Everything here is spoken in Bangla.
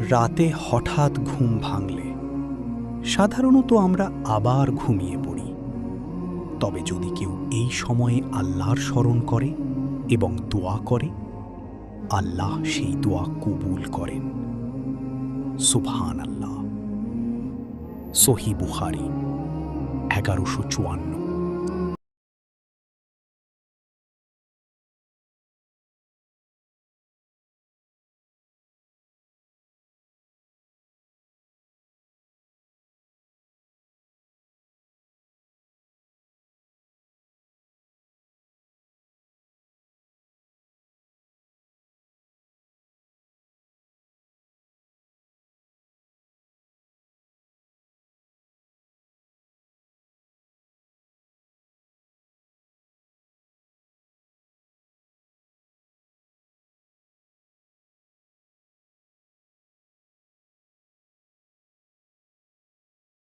রাতে হঠাৎ ঘুম ভাঙলে সাধারণত আমরা আবার ঘুমিয়ে পড়ি। তবে যদি কেউ এই সময়ে আল্লাহর স্মরণ করে এবং দোয়া করে, আল্লাহ সেই দোয়া কবুল করেন। সুবহানাল্লাহ। সহিহ বুখারী 1154।